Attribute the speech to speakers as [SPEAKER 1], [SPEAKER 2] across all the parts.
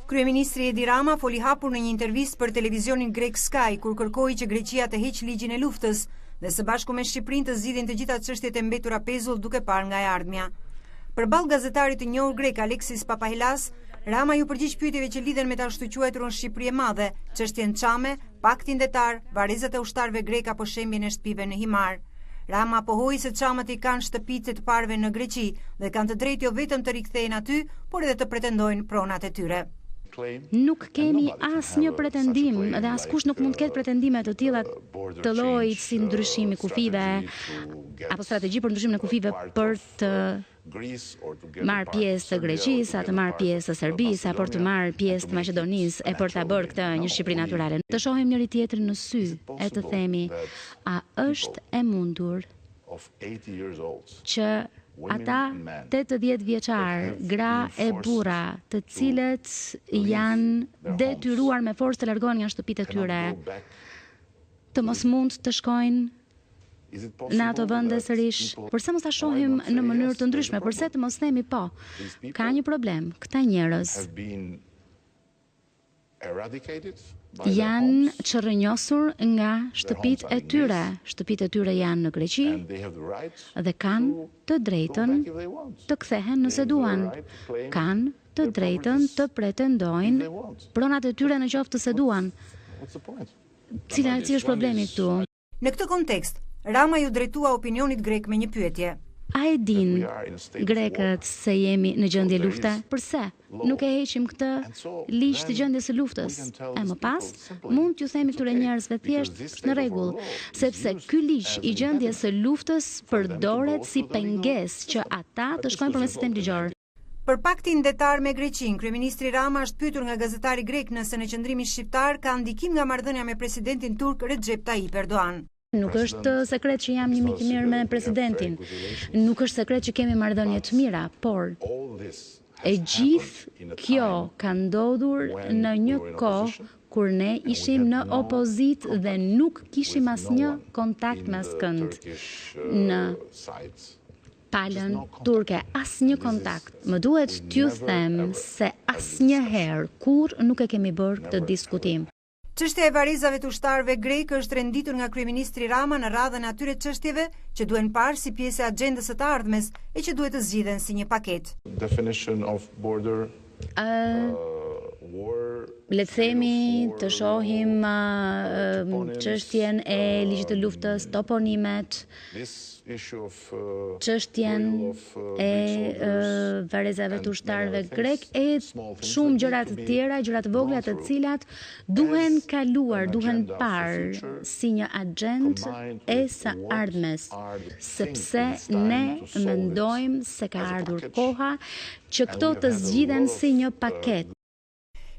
[SPEAKER 1] Kryeministri Edi Rama foli hapur në një intervistë për televizionin grek Sky kur kërkoi që Greqia të heqë ligjin e luftës dhe së bashku me Shqipërinë të zgjidhin të gjitha çështjet e mbetura pezull duke parë nga e ardhmja. Përballë gazetarit të njohur grek Alexis Papahilas, Rama ju përgjigj pyetjeve që lidhen me të ashtu quajturën Shqipëri e Madhe, çështjen Çame, paktin detar, varrezat e ushtarëve grek apo shembjen e shtëpive në Himar. Rama pohoi se çamët i kanë shtëpitë të parëve në Greqi dhe kanë të drejtë jo vetëm të rikthehen aty, por edhe të pretendojnë pronat e tyre.
[SPEAKER 2] Nuk kemi asnjë pretendim dhe askush nuk mund të ketë pretendime të tilla të llojit si ndryshimi kufive apo strategji për ndryshimin e kufive për të marrë pjesë të Greqisë, a të marrë pjesë të Serbisë, apo të marrë pjesë të Maqedonisë e për ta bërë këtë një Shqipëri natyrale. Të shohim njëri tjetrin në sy e të themi, a është e mundur që ata 80 vjeçar, gra e burra, të cilët janë detyruar me forcë të largohen nga shtëpitë e tyre, të mos mund të shkojnë në ato vende sërish? Përse mos ta shohim në mënyrë të ndryshme? Përse të mos themi po, ka një problem, këta njerëz janë çrrënjosur nga shtëpitë e tyre janë në Greqi dhe kanë të drejtën të kthehen nëse duan, kanë të drejtën të pretendojnë pronat e tyre në qoftë se duan. Cili është problemi këtu?
[SPEAKER 1] Në këtë kontekst, Rama ju drejtua opinionit grek me një pyetje.
[SPEAKER 2] A e din grekët se jemi në gjendje lufte? Përse nuk e heqim këtë ligj të gjendjes së luftës? E më pas, mund t'ju themi këtyre njerëzve thjesht në rregull, sepse ky ligj i gjendjes së luftës përdoret si pengesë që ata të shkojnë përmes sistemin ligjor.
[SPEAKER 1] Për paktin detar me Greqinë, kryeministri Rama është pyetur nga gazetari grek nëse në qendrimin shqiptar ka ndikim nga marrëdhënia me presidentin turk Recep Tayyip Erdogan.
[SPEAKER 2] Nuk është sekret që jam një mik i mirë me presidentin. Nuk është sekret që kemi marrëdhënie të mira, por e gjithë kjo ka ndodhur në një kohë kur ne ishim në opozitë dhe nuk kishim asnjë kontakt me askënd në palën turke, asnjë kontakt. Më duhet t'ju them se asnjëherë kur nuk e kemi bërë këtë diskutim.
[SPEAKER 1] Çështja e varrezave të ushtarëve grek është renditur nga kryeministri Rama në radhën e atyre çështjeve që duhen parë si pjesë e agjendës së të ardhmes e që duhet të zgjidhen si një paketë.
[SPEAKER 2] Le të themi të shohim çështjen e ligjit të luftës, toponimet, çështjen e varrezave të ushtarëve grek e shumë gjëra të tjera, gjëra të vogla të cilat duhen kaluar, duhen parë si një agjendë e së ardhmes, sepse ne mendojmë se ka ardhur koha që këto të zgjidhen si një paketë.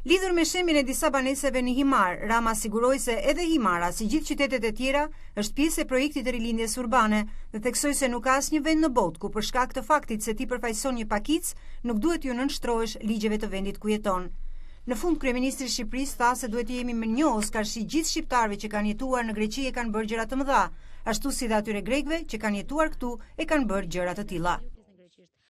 [SPEAKER 1] Lidhur me shembjen e disa baneseve në Himar, Rama siguroi se edhe Himara, si gjithë qytetet e tjera, është pjesë e projektit të rilindjes urbane dhe theksoi se nuk ka asnjë vend në botë ku për shkak të faktit se ti përfaqëson një pakicë, nuk duhet ju nënshtrohesh ligjeve të vendit ku jeton. Në fund, kryeministri i Shqipërisë tha se duhet të jemi mirënjohës karshi gjithë shqiptarëve që kanë jetuar në Greqi e kanë bërë gjëra të mëdha, ashtu si dhe atyre grekëve që kanë jetuar këtu e kanë bërë gjëra të tilla.